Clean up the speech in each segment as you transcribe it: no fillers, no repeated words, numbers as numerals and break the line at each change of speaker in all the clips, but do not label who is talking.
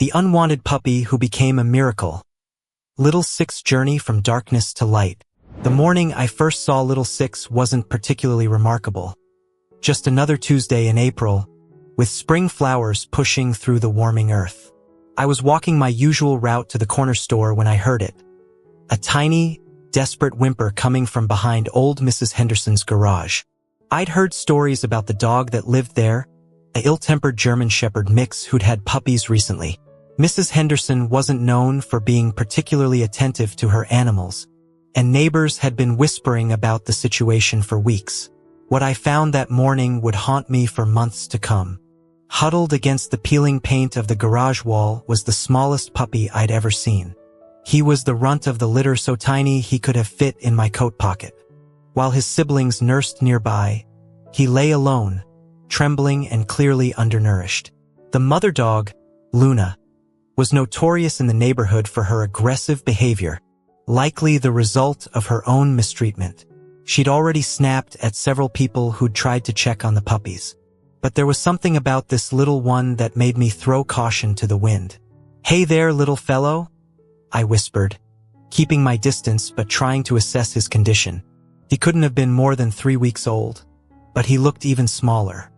The unwanted puppy who became a miracle. Little Six's journey from darkness to light. The morning I first saw Little Six wasn't particularly remarkable. Just another Tuesday in April, with spring flowers pushing through the warming earth. I was walking my usual route to the corner store when I heard it. A tiny, desperate whimper coming from behind old Mrs. Henderson's garage. I'd heard stories about the dog that lived there, a ill-tempered German Shepherd mix who'd had puppies recently. Mrs. Henderson wasn't known for being particularly attentive to her animals, and neighbors had been whispering about the situation for weeks. What I found that morning would haunt me for months to come. Huddled against the peeling paint of the garage wall was the smallest puppy I'd ever seen. He was the runt of the litter, so tiny he could have fit in my coat pocket. While his siblings nursed nearby, he lay alone, trembling and clearly undernourished. The mother dog, Luna, was notorious in the neighborhood for her aggressive behavior, likely the result of her own mistreatment. She'd already snapped at several people who'd tried to check on the puppies. But there was something about this little one that made me throw caution to the wind. "Hey there, little fellow," I whispered, keeping my distance but trying to assess his condition. He couldn't have been more than 3 weeks old, but he looked even smaller.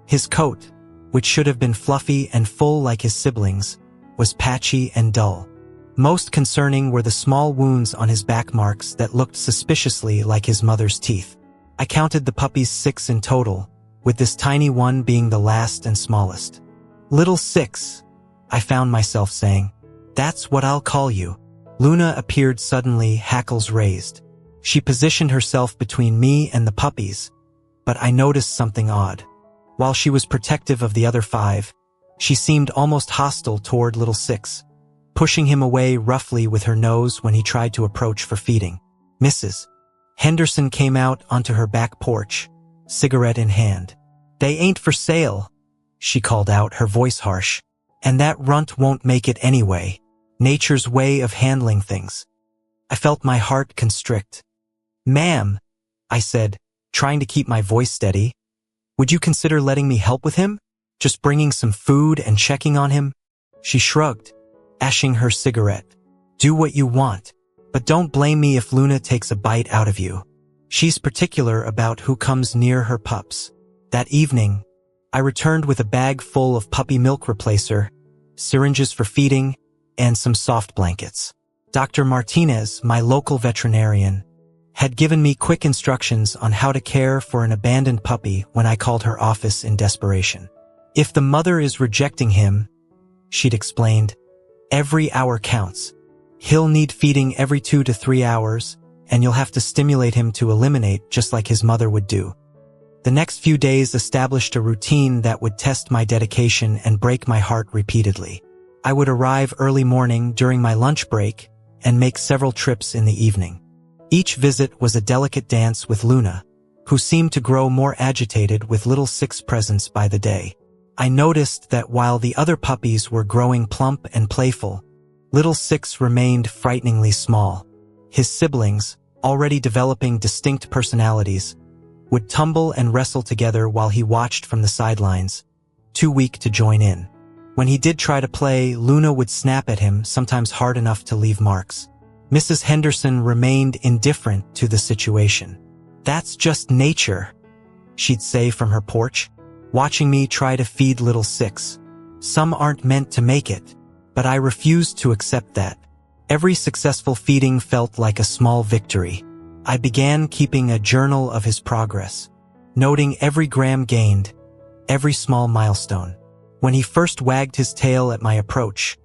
His coat, which should have been fluffy and full like his siblings, was patchy and dull. Most concerning were the small wounds on his back marks that looked suspiciously like his mother's teeth. I counted the puppies 6 in total, with this tiny one being the last and smallest. "Little Six," I found myself saying. "That's what I'll call you." Luna appeared suddenly, hackles raised. She positioned herself between me and the puppies, but I noticed something odd. While she was protective of the other 5, she seemed almost hostile toward Little Six, pushing him away roughly with her nose when he tried to approach for feeding. Mrs. Henderson came out onto her back porch, cigarette in hand. "They ain't for sale," she called out, her voice harsh. "And that runt won't make it anyway. Nature's way of handling things." I felt my heart constrict. "Ma'am," I said, trying to keep my voice steady, "would you consider letting me help with him? Just bringing some food and checking on him?" She shrugged, ashing her cigarette. "Do what you want, but don't blame me if Luna takes a bite out of you. She's particular about who comes near her pups." That evening, I returned with a bag full of puppy milk replacer, syringes for feeding, and some soft blankets. Dr. Martinez, my local veterinarian, had given me quick instructions on how to care for an abandoned puppy when I called her office in desperation. "If the mother is rejecting him," she'd explained, "every hour counts. He'll need feeding every 2 to 3 hours, and you'll have to stimulate him to eliminate just like his mother would do." The next few days established a routine that would test my dedication and break my heart repeatedly. I would arrive early morning during my lunch break and make several trips in the evening. Each visit was a delicate dance with Luna, who seemed to grow more agitated with Little Six's presence by the day. I noticed that while the other puppies were growing plump and playful, Little Six remained frighteningly small. His siblings, already developing distinct personalities, would tumble and wrestle together while he watched from the sidelines, too weak to join in. When he did try to play, Luna would snap at him, sometimes hard enough to leave marks. Mrs. Henderson remained indifferent to the situation. "That's just nature," she'd say from her porch, watching me try to feed Little Six. "Some aren't meant to make it." But I refused to accept that. Every successful feeding felt like a small victory. I began keeping a journal of his progress, noting every gram gained, every small milestone. When he first wagged his tail at my approach,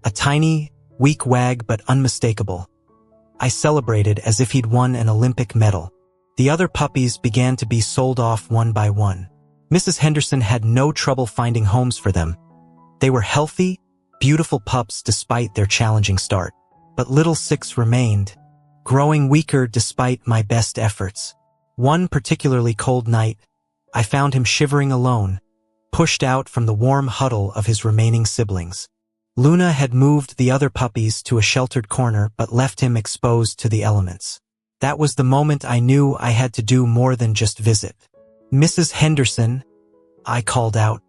a tiny, weak wag but unmistakable, I celebrated as if he'd won an Olympic medal. The other puppies began to be sold off one by one. Mrs. Henderson had no trouble finding homes for them. They were healthy, beautiful pups despite their challenging start. But Little Six remained, growing weaker despite my best efforts. One particularly cold night, I found him shivering alone, pushed out from the warm huddle of his remaining siblings. Luna had moved the other puppies to a sheltered corner but left him exposed to the elements. That was the moment I knew I had to do more than just visit. "Mrs. Henderson," I called out,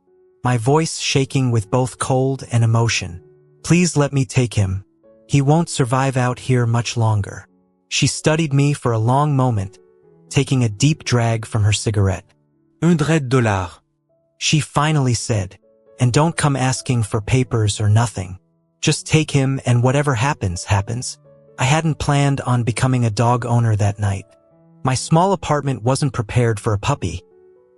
my voice shaking with both cold and emotion. "Please let me take him. He won't survive out here much longer." She studied me for a long moment, taking a deep drag from her cigarette.
$100.
She finally said, "And don't come asking for papers or nothing. Just take him and whatever happens, happens." I hadn't planned on becoming a dog owner that night. My small apartment wasn't prepared for a puppy,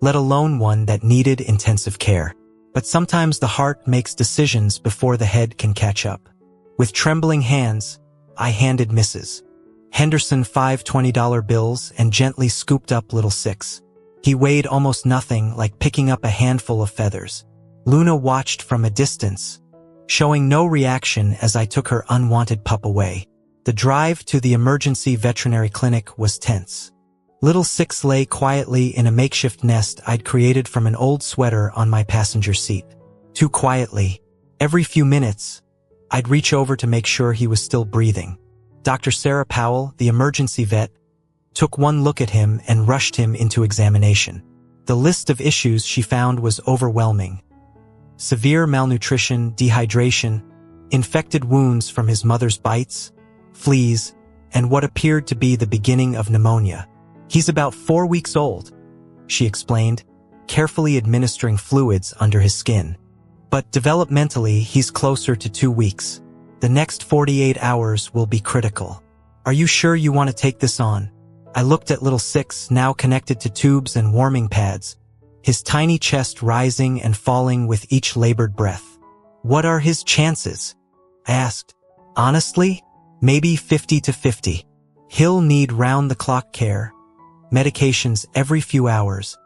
let alone one that needed intensive care. But sometimes the heart makes decisions before the head can catch up. With trembling hands, I handed Mrs. Henderson 5 $20 bills and gently scooped up little Six. He weighed almost nothing, like picking up a handful of feathers. Luna watched from a distance, showing no reaction as I took her unwanted pup away. The drive to the emergency veterinary clinic was tense. Little Six lay quietly in a makeshift nest I'd created from an old sweater on my passenger seat. Too quietly. Every few minutes, I'd reach over to make sure he was still breathing. Dr. Sarah Powell, the emergency vet, took one look at him and rushed him into examination. The list of issues she found was overwhelming. Severe malnutrition, dehydration, infected wounds from his mother's bites, fleas, and what appeared to be the beginning of pneumonia. "He's about 4 weeks old," she explained, carefully administering fluids under his skin. "But developmentally, he's closer to 2 weeks. The next 48 hours will be critical. Are you sure you want to take this on?" I looked at little Six, now connected to tubes and warming pads, his tiny chest rising and falling with each labored breath. "What are his chances?" I asked. "Honestly, maybe 50 to 50. He'll need round-the-clock care, medications every few hours,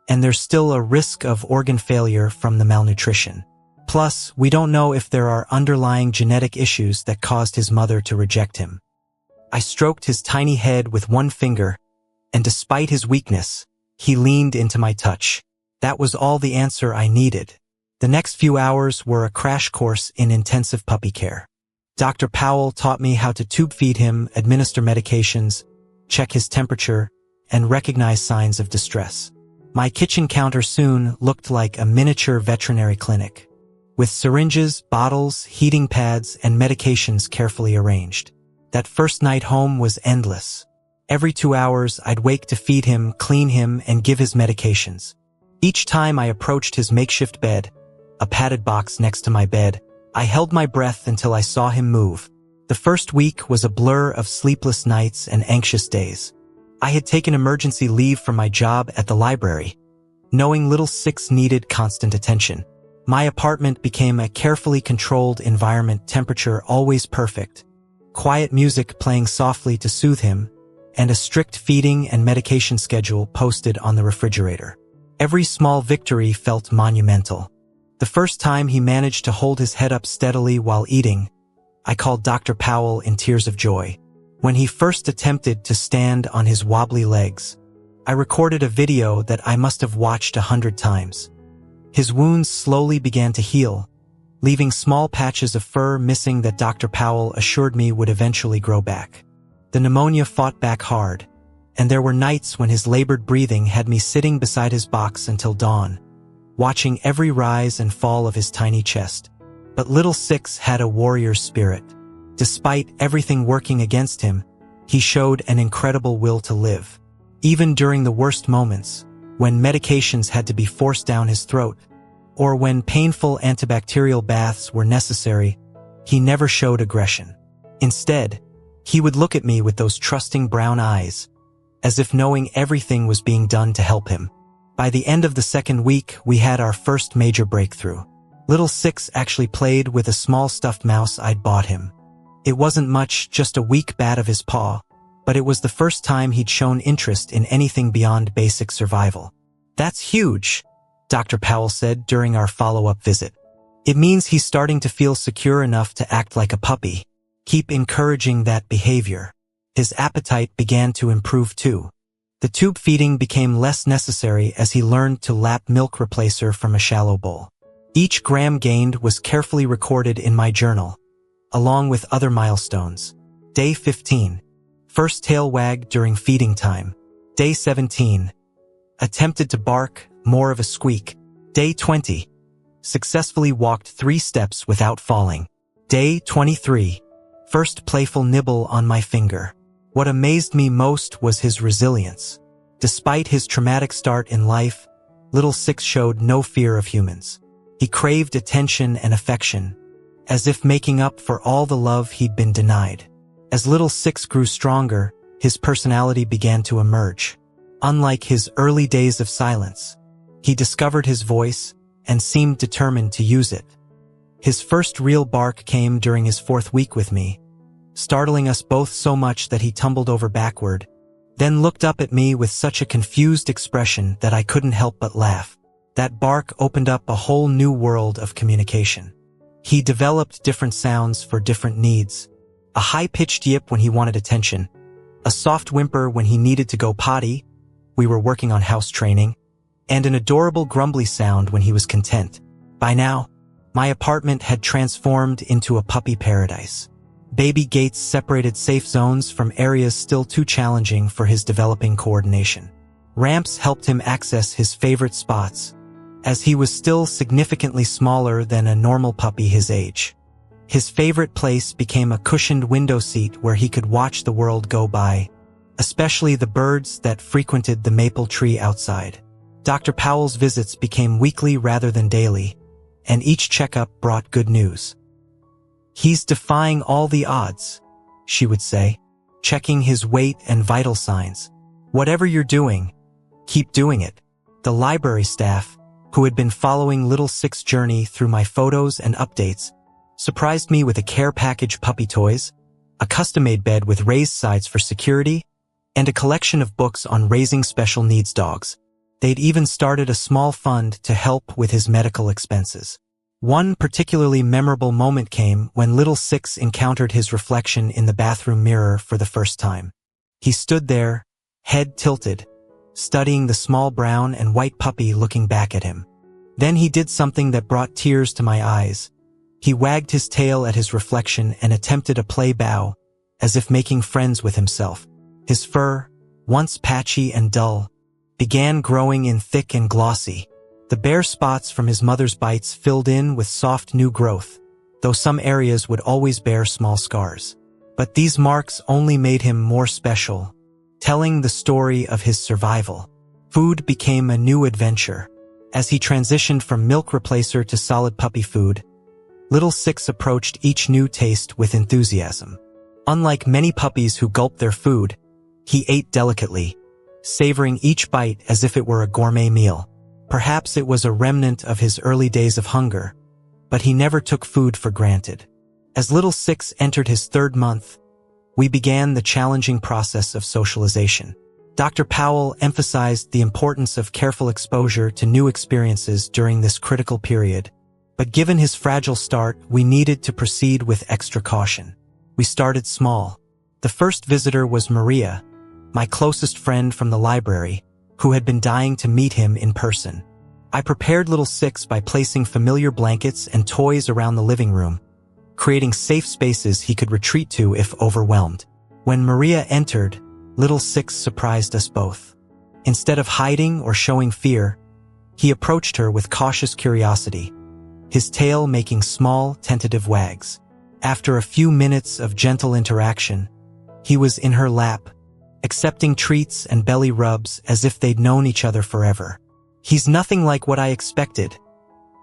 and there's still a risk of organ failure from the malnutrition. Plus, we don't know if there are underlying genetic issues that caused his mother to reject him." I stroked his tiny head with one finger, and despite his weakness, he leaned into my touch. That was all the answer I needed. The next few hours were a crash course in intensive puppy care. Dr. Powell taught me how to tube feed him, administer medications, check his temperature, and recognize signs of distress. My kitchen counter soon looked like a miniature veterinary clinic, with syringes, bottles, heating pads, and medications carefully arranged. That first night home was endless. Every 2 hours, I'd wake to feed him, clean him, and give his medications. Each time I approached his makeshift bed, a padded box next to my bed, I held my breath until I saw him move. The first week was a blur of sleepless nights and anxious days. I had taken emergency leave from my job at the library, knowing little Six needed constant attention. My apartment became a carefully controlled environment, temperature always perfect, quiet music playing softly to soothe him, and a strict feeding and medication schedule posted on the refrigerator. Every small victory felt monumental. The first time he managed to hold his head up steadily while eating, I called Dr. Powell in tears of joy. When he first attempted to stand on his wobbly legs, I recorded a video that I must have watched 100 times. His wounds slowly began to heal, leaving small patches of fur missing that Dr. Powell assured me would eventually grow back. The pneumonia fought back hard, and there were nights when his labored breathing had me sitting beside his box until dawn, watching every rise and fall of his tiny chest. But little Six had a warrior's spirit. Despite everything working against him, he showed an incredible will to live. Even during the worst moments, when medications had to be forced down his throat, or when painful antibacterial baths were necessary, he never showed aggression. Instead, he would look at me with those trusting brown eyes, as if knowing everything was being done to help him. By the end of the second week, we had our first major breakthrough. Little Six actually played with a small stuffed mouse I'd bought him. It wasn't much, just a weak bat of his paw, but it was the first time he'd shown interest in anything beyond basic survival. "That's huge," Dr. Powell said during our follow-up visit. "It means he's starting to feel secure enough to act like a puppy. Keep encouraging that behavior." His appetite began to improve too. The tube feeding became less necessary as he learned to lap milk replacer from a shallow bowl. Each gram gained was carefully recorded in my journal, along with other milestones. Day 15. First tail wag during feeding time. Day 17. Attempted to bark, more of a squeak. Day 20. Successfully walked 3 steps without falling. Day 23. First playful nibble on my finger. What amazed me most was his resilience. Despite his traumatic start in life, Little Six showed no fear of humans. He craved attention and affection, as if making up for all the love he'd been denied. As Little Six grew stronger, his personality began to emerge. Unlike his early days of silence, he discovered his voice and seemed determined to use it. His first real bark came during his 4th week with me, startling us both so much that he tumbled over backward, then looked up at me with such a confused expression that I couldn't help but laugh. That bark opened up a whole new world of communication. He developed different sounds for different needs. A high-pitched yip when he wanted attention, a soft whimper when he needed to go potty, we were working on house training, and an adorable grumbly sound when he was content. By now, my apartment had transformed into a puppy paradise. Baby gates separated safe zones from areas still too challenging for his developing coordination. Ramps helped him access his favorite spots, as he was still significantly smaller than a normal puppy his age. His favorite place became a cushioned window seat where he could watch the world go by, especially the birds that frequented the maple tree outside. Dr. Powell's visits became weekly rather than daily, and each checkup brought good news. "He's defying all the odds," she would say, checking his weight and vital signs. "Whatever you're doing, keep doing it." The library staff, who had been following Little Six's journey through my photos and updates, surprised me with a care package puppy toys, a custom-made bed with raised sides for security, and a collection of books on raising special needs dogs. They'd even started a small fund to help with his medical expenses. One particularly memorable moment came when Little Six encountered his reflection in the bathroom mirror for the first time. He stood there, head tilted, studying the small brown and white puppy looking back at him. Then he did something that brought tears to my eyes. He wagged his tail at his reflection and attempted a play bow, as if making friends with himself. His fur, once patchy and dull, began growing in thick and glossy. The bare spots from his mother's bites filled in with soft new growth, though some areas would always bear small scars. But these marks only made him more special, telling the story of his survival. Food became a new adventure. As he transitioned from milk replacer to solid puppy food, Little Six approached each new taste with enthusiasm. Unlike many puppies who gulped their food, he ate delicately, savoring each bite as if it were a gourmet meal. Perhaps it was a remnant of his early days of hunger, but he never took food for granted. As Little Six entered his 3rd month, we began the challenging process of socialization. Dr. Powell emphasized the importance of careful exposure to new experiences during this critical period, but given his fragile start, we needed to proceed with extra caution. We started small. The first visitor was Maria, my closest friend from the library, who had been dying to meet him in person. I prepared Little Six by placing familiar blankets and toys around the living room, creating safe spaces he could retreat to if overwhelmed. When Maria entered, Little Six surprised us both. Instead of hiding or showing fear, he approached her with cautious curiosity, his tail making small, tentative wags. After a few minutes of gentle interaction, he was in her lap, accepting treats and belly rubs as if they'd known each other forever. "He's nothing like what I expected,"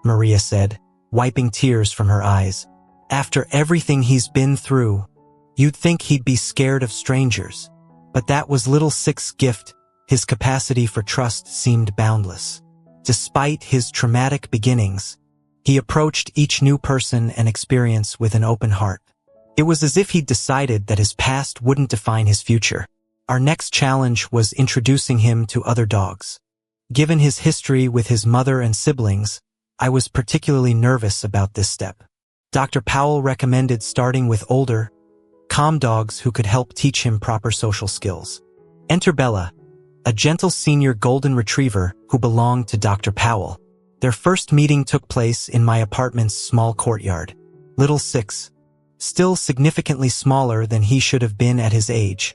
Maria said, wiping tears from her eyes. "After everything he's been through, you'd think he'd be scared of strangers." But that was Little Six's gift. His capacity for trust seemed boundless. Despite his traumatic beginnings, he approached each new person and experience with an open heart. It was as if he'd decided that his past wouldn't define his future. Our next challenge was introducing him to other dogs. Given his history with his mother and siblings, I was particularly nervous about this step. Dr. Powell recommended starting with older, calm dogs who could help teach him proper social skills. Enter Bella, a gentle senior golden retriever who belonged to Dr. Powell. Their first meeting took place in my apartment's small courtyard. Little Six, still significantly smaller than he should have been at his age,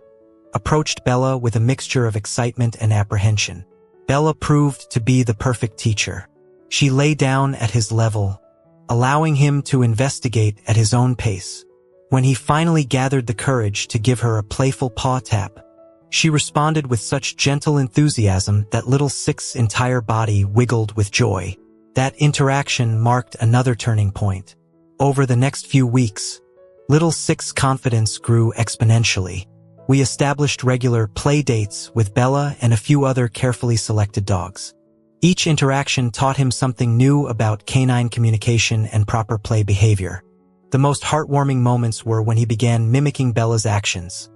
approached Bella with a mixture of excitement and apprehension. Bella proved to be the perfect teacher. She lay down at his level, allowing him to investigate at his own pace. When he finally gathered the courage to give her a playful paw tap, she responded with such gentle enthusiasm that little Six's entire body wiggled with joy. That interaction marked another turning point. Over the next few weeks, little Six's confidence grew exponentially. We established regular play dates with Bella and a few other carefully selected dogs. Each interaction taught him something new about canine communication and proper play behavior. The most heartwarming moments were when he began mimicking Bella's actions.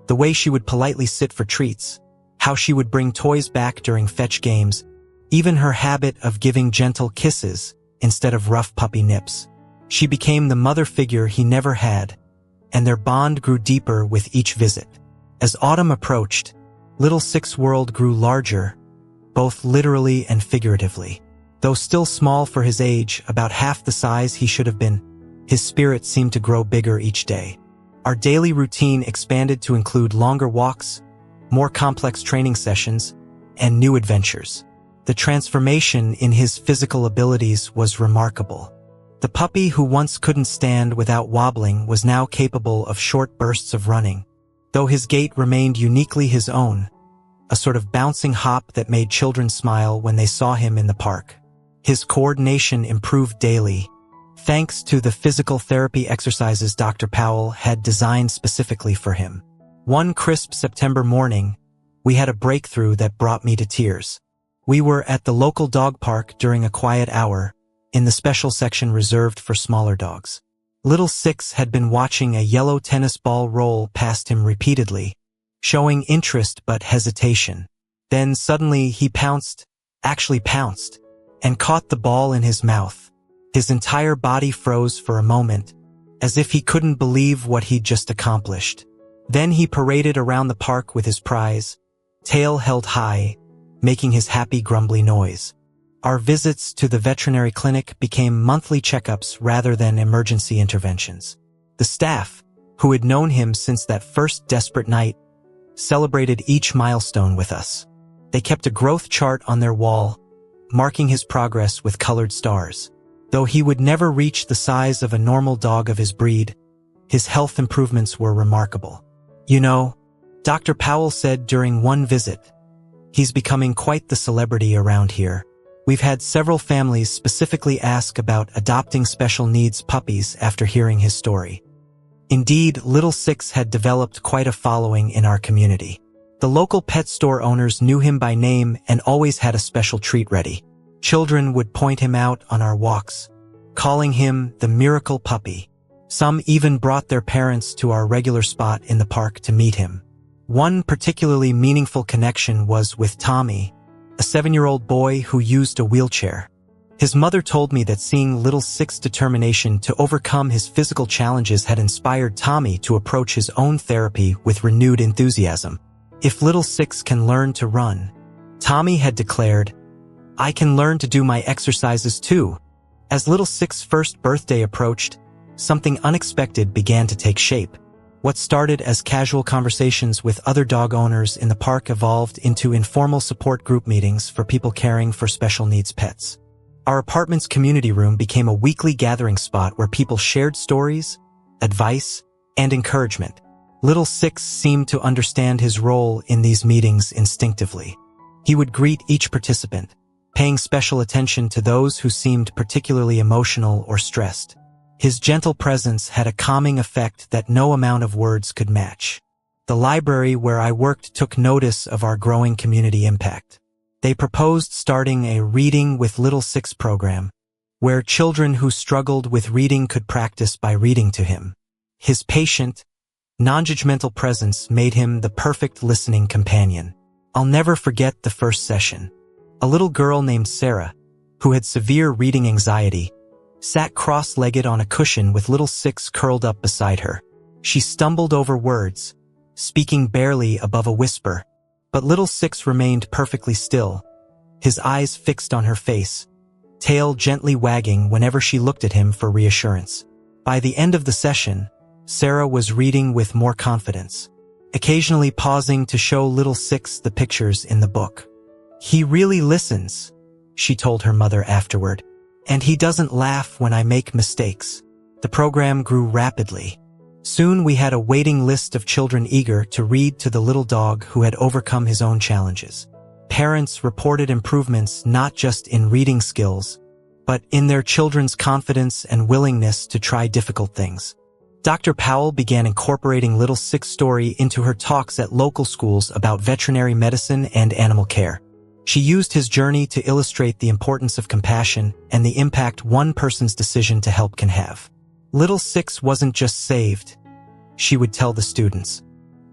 The way she would politely sit for treats, how she would bring toys back during fetch games, even her habit of giving gentle kisses instead of rough puppy nips. She became the mother figure he never had, and their bond grew deeper with each visit. As autumn approached, little Six's world grew larger, both literally and figuratively. Though still small for his age, about half the size he should have been, his spirit seemed to grow bigger each day. Our daily routine expanded to include longer walks, more complex training sessions, and new adventures. The transformation in his physical abilities was remarkable. The puppy who once couldn't stand without wobbling was now capable of short bursts of running, though his gait remained uniquely his own, a sort of bouncing hop that made children smile when they saw him in the park. His coordination improved daily, thanks to the physical therapy exercises Dr. Powell had designed specifically for him. One crisp September morning, we had a breakthrough that brought me to tears. We were at the local dog park during a quiet hour, in the special section reserved for smaller dogs. Little Six had been watching a yellow tennis ball roll past him repeatedly, showing interest but hesitation. Then suddenly he pounced, and caught the ball in his mouth. His entire body froze for a moment, as if he couldn't believe what he'd just accomplished. Then he paraded around the park with his prize, tail held high, making his happy grumbly noise. Our visits to the veterinary clinic became monthly checkups rather than emergency interventions. The staff, who had known him since that first desperate night, celebrated each milestone with us. They kept a growth chart on their wall, marking his progress with colored stars. Though he would never reach the size of a normal dog of his breed, his health improvements were remarkable. You know, Dr. Powell said during one visit, he's becoming quite the celebrity around here. We've had several families specifically ask about adopting special needs puppies after hearing his story. Indeed, little Six had developed quite a following in our community. The local pet store owners knew him by name and always had a special treat ready. Children would point him out on our walks, calling him the miracle puppy. Some even brought their parents to our regular spot in the park to meet him. One particularly meaningful connection was with Tommy, a 7-year-old boy who used a wheelchair. His mother told me that seeing little Six's determination to overcome his physical challenges had inspired Tommy to approach his own therapy with renewed enthusiasm. If little Six can learn to run, Tommy had declared, I can learn to do my exercises too. As little Six's first birthday approached, something unexpected began to take shape. What started as casual conversations with other dog owners in the park evolved into informal support group meetings for people caring for special needs pets. Our apartment's community room became a weekly gathering spot where people shared stories, advice, and encouragement. Little Six seemed to understand his role in these meetings instinctively. He would greet each participant, paying special attention to those who seemed particularly emotional or stressed. His gentle presence had a calming effect that no amount of words could match. The library where I worked took notice of our growing community impact. They proposed starting a Reading with Little Six program, where children who struggled with reading could practice by reading to him. His patient, non-judgmental presence made him the perfect listening companion. I'll never forget the first session. A little girl named Sarah, who had severe reading anxiety, sat cross-legged on a cushion with little Six curled up beside her. She stumbled over words, speaking barely above a whisper, but little Six remained perfectly still, his eyes fixed on her face, tail gently wagging whenever she looked at him for reassurance. By the end of the session, Sarah was reading with more confidence, occasionally pausing to show little Six the pictures in the book. He really listens, she told her mother afterward. And he doesn't laugh when I make mistakes. The program grew rapidly. Soon we had a waiting list of children eager to read to the little dog who had overcome his own challenges. Parents reported improvements not just in reading skills, but in their children's confidence and willingness to try difficult things. Dr. Powell began incorporating Little Six's story into her talks at local schools about veterinary medicine and animal care. She used his journey to illustrate the importance of compassion and the impact one person's decision to help can have. Little Six wasn't just saved, she would tell the students.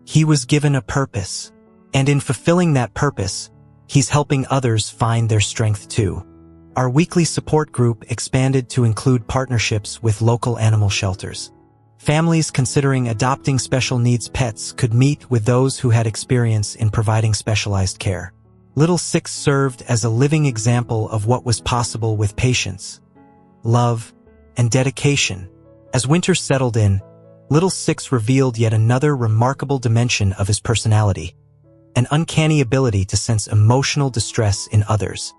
He was given a purpose, and in fulfilling that purpose, he's helping others find their strength too. Our weekly support group expanded to include partnerships with local animal shelters. Families considering adopting special needs pets could meet with those who had experience in providing specialized care. Little Six served as a living example of what was possible with patience, love, and dedication. As winter settled in, Little Six revealed yet another remarkable dimension of his personality, an uncanny ability to sense emotional distress in others.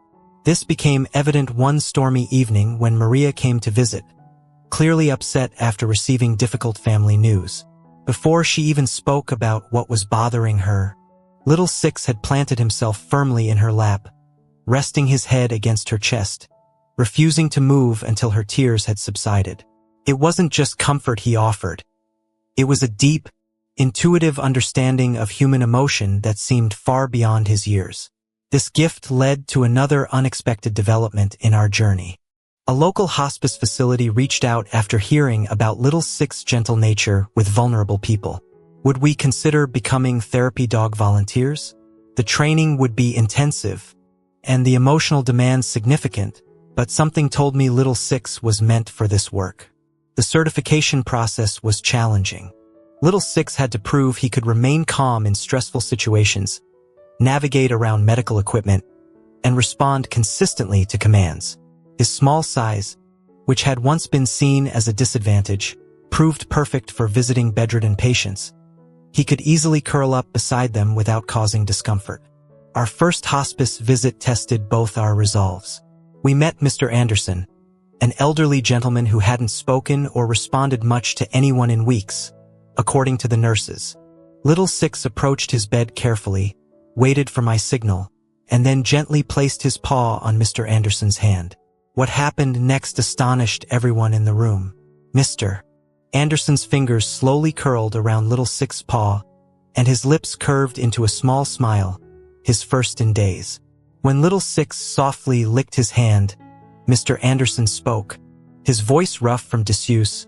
This became evident one stormy evening when Maria came to visit, clearly upset after receiving difficult family news. Before she even spoke about what was bothering her, Little Six had planted himself firmly in her lap, resting his head against her chest, refusing to move until her tears had subsided. It wasn't just comfort he offered. It was a deep, intuitive understanding of human emotion that seemed far beyond his years. This gift led to another unexpected development in our journey. A local hospice facility reached out after hearing about Little Six's gentle nature with vulnerable people. Would we consider becoming therapy dog volunteers? The training would be intensive, and the emotional demands significant, but something told me Little Six was meant for this work. The certification process was challenging. Little Six had to prove he could remain calm in stressful situations, navigate around medical equipment, and respond consistently to commands. His small size, which had once been seen as a disadvantage, proved perfect for visiting bedridden patients. He could easily curl up beside them without causing discomfort. Our first hospice visit tested both our resolves. We met Mr. Anderson, an elderly gentleman who hadn't spoken or responded much to anyone in weeks, according to the nurses. Little Six approached his bed carefully, waited for my signal, and then gently placed his paw on Mr. Anderson's hand. What happened next astonished everyone in the room. Mr. Anderson's fingers slowly curled around Little Six's paw, and his lips curved into a small smile, his first in days. When Little Six softly licked his hand, Mr. Anderson spoke, his voice rough from disuse.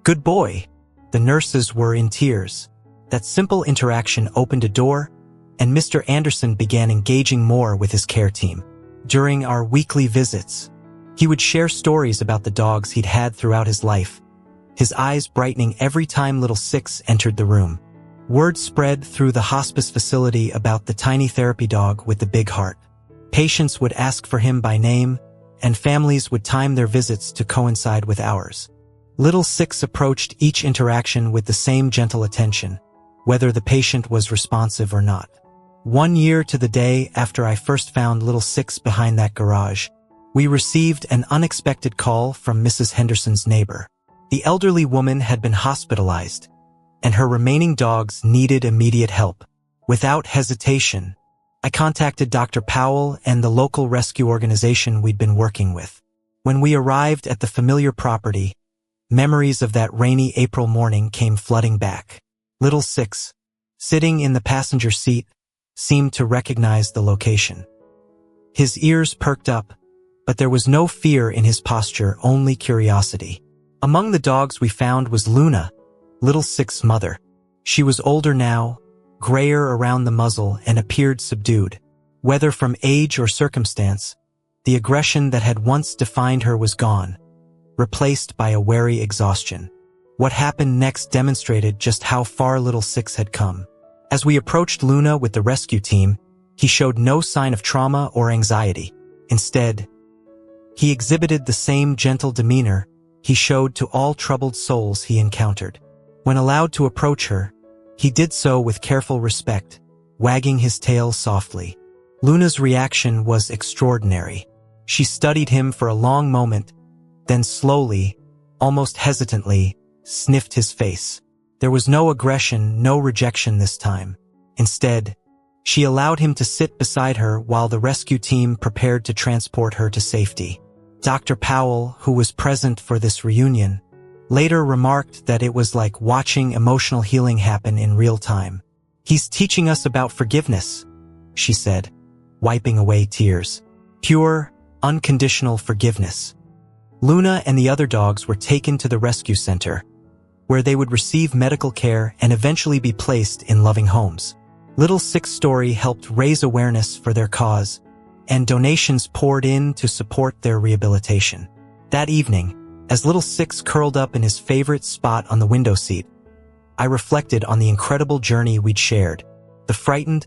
"Good boy." The nurses were in tears. That simple interaction opened a door, and Mr. Anderson began engaging more with his care team. During our weekly visits, he would share stories about the dogs he'd had throughout his life, his eyes brightening every time Little Six entered the room. Word spread through the hospice facility about the tiny therapy dog with the big heart. Patients would ask for him by name, and families would time their visits to coincide with ours. Little Six approached each interaction with the same gentle attention, whether the patient was responsive or not. 1 year to the day after I first found Little Six behind that garage, we received an unexpected call from Mrs. Henderson's neighbor. The elderly woman had been hospitalized, and her remaining dogs needed immediate help. Without hesitation, I contacted Dr. Powell and the local rescue organization we'd been working with. When we arrived at the familiar property, memories of that rainy April morning came flooding back. Little Six, sitting in the passenger seat, seemed to recognize the location. His ears perked up, but there was no fear in his posture, only curiosity. Among the dogs we found was Luna, Little Six's mother. She was older now, grayer around the muzzle, and appeared subdued. Whether from age or circumstance, the aggression that had once defined her was gone, replaced by a wary exhaustion. What happened next demonstrated just how far Little Six had come. As we approached Luna with the rescue team, he showed no sign of trauma or anxiety. Instead, he exhibited the same gentle demeanor he showed to all troubled souls he encountered. When allowed to approach her, he did so with careful respect, wagging his tail softly. Luna's reaction was extraordinary. She studied him for a long moment, then slowly, almost hesitantly, sniffed his face. There was no aggression, no rejection this time. Instead, she allowed him to sit beside her while the rescue team prepared to transport her to safety. Dr. Powell, who was present for this reunion, later remarked that it was like watching emotional healing happen in real time. "He's teaching us about forgiveness," she said, wiping away tears. Pure, unconditional forgiveness. Luna and the other dogs were taken to the rescue center, where they would receive medical care and eventually be placed in loving homes. Little Six's story helped raise awareness for their cause, and donations poured in to support their rehabilitation. That evening, as Little Six curled up in his favorite spot on the window seat, I reflected on the incredible journey we'd shared. The frightened,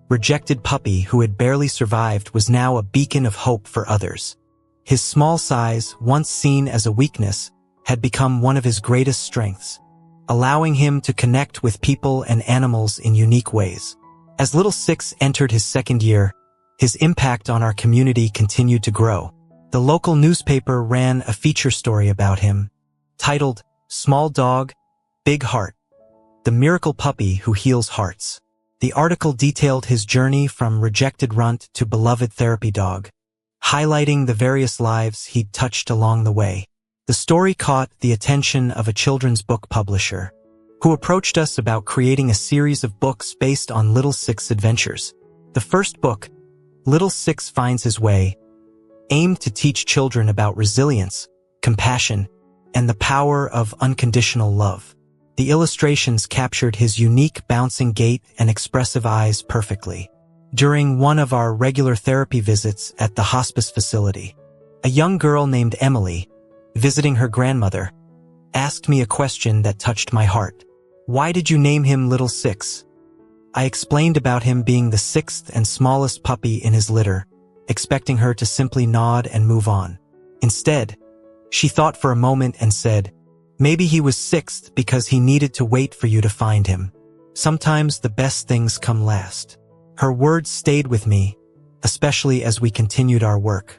rejected puppy who had barely survived was now a beacon of hope for others. His small size, once seen as a weakness, had become one of his greatest strengths, allowing him to connect with people and animals in unique ways. As Little Six entered his second year, his impact on our community continued to grow. The local newspaper ran a feature story about him, titled, "Small Dog, Big Heart, the Miracle Puppy Who Heals Hearts." The article detailed his journey from rejected runt to beloved therapy dog, highlighting the various lives he'd touched along the way. The story caught the attention of a children's book publisher, who approached us about creating a series of books based on Little Six's adventures. The first book, Little Six Finds His Way, aimed to teach children about resilience, compassion, and the power of unconditional love. The illustrations captured his unique bouncing gait and expressive eyes perfectly. During one of our regular therapy visits at the hospice facility, a young girl named Emily, visiting her grandmother, asked me a question that touched my heart. "Why did you name him Little Six?" I explained about him being the sixth and smallest puppy in his litter, expecting her to simply nod and move on. Instead, she thought for a moment and said, "Maybe he was sixth because he needed to wait for you to find him. Sometimes the best things come last." Her words stayed with me, especially as we continued our work.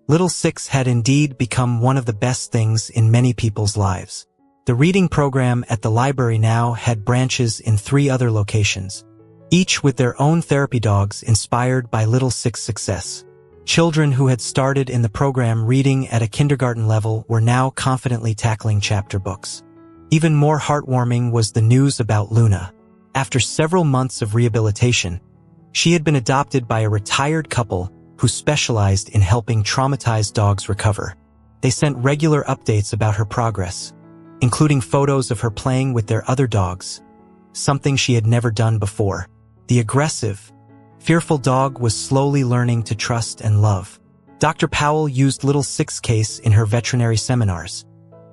Little Six had indeed become one of the best things in many people's lives. The reading program at the library now had branches in 3 other locations, each with their own therapy dogs inspired by Little Six's success. Children who had started in the program reading at a kindergarten level were now confidently tackling chapter books. Even more heartwarming was the news about Luna. After several months of rehabilitation, she had been adopted by a retired couple who specialized in helping traumatized dogs recover. They sent regular updates about her progress, including photos of her playing with their other dogs, something she had never done before. The aggressive, fearful dog was slowly learning to trust and love. Dr. Powell used Little Six's case in her veterinary seminars,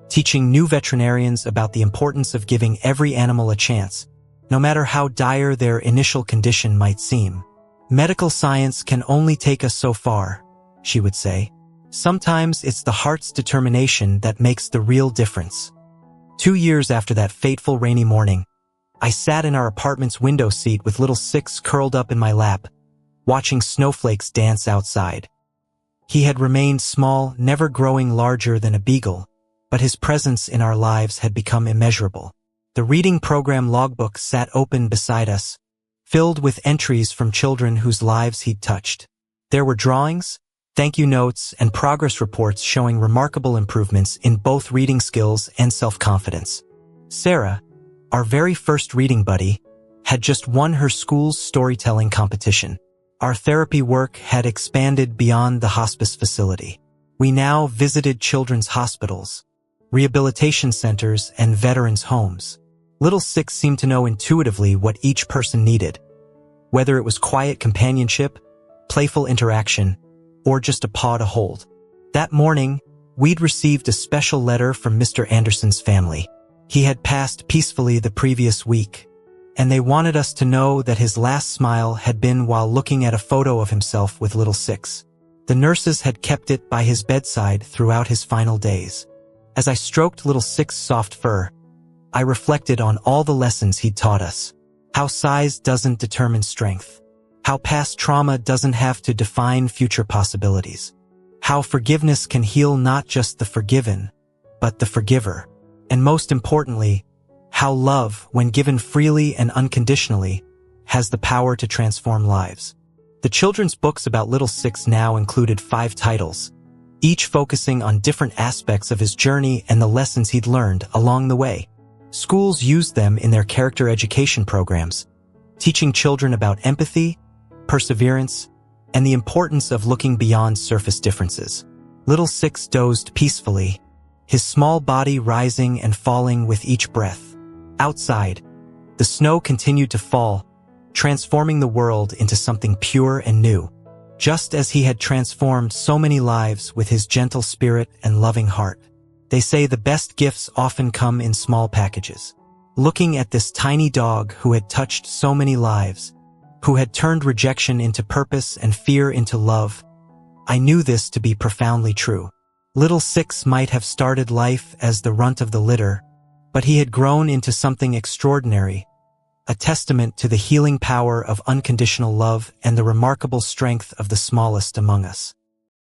teaching new veterinarians about the importance of giving every animal a chance, no matter how dire their initial condition might seem. "Medical science can only take us so far," she would say. "Sometimes it's the heart's determination that makes the real difference." 2 years after that fateful rainy morning, I sat in our apartment's window seat with Little Six curled up in my lap, watching snowflakes dance outside. He had remained small, never growing larger than a beagle, but his presence in our lives had become immeasurable. The reading program logbook sat open beside us, filled with entries from children whose lives he'd touched. There were drawings, thank you notes, and progress reports showing remarkable improvements in both reading skills and self-confidence. Sarah, our very first reading buddy, had just won her school's storytelling competition. Our therapy work had expanded beyond the hospice facility. We now visited children's hospitals, rehabilitation centers, and veterans' homes. Little Six seemed to know intuitively what each person needed, whether it was quiet companionship, playful interaction, or just a paw to hold. That morning, we'd received a special letter from Mr. Anderson's family. He had passed peacefully the previous week, and they wanted us to know that his last smile had been while looking at a photo of himself with Little Six. The nurses had kept it by his bedside throughout his final days. As I stroked Little Six's soft fur, I reflected on all the lessons he'd taught us. How size doesn't determine strength. How past trauma doesn't have to define future possibilities. How forgiveness can heal not just the forgiven, but the forgiver. And most importantly, how love, when given freely and unconditionally, has the power to transform lives. The children's books about Little Six now included 5 titles, each focusing on different aspects of his journey and the lessons he'd learned along the way. Schools used them in their character education programs, teaching children about empathy, perseverance, and the importance of looking beyond surface differences. Little Six dozed peacefully, his small body rising and falling with each breath. Outside, the snow continued to fall, transforming the world into something pure and new, just as he had transformed so many lives with his gentle spirit and loving heart. They say the best gifts often come in small packages. Looking at this tiny dog who had touched so many lives, who had turned rejection into purpose and fear into love, I knew this to be profoundly true. Little Six might have started life as the runt of the litter, but he had grown into something extraordinary, a testament to the healing power of unconditional love and the remarkable strength of the smallest among us.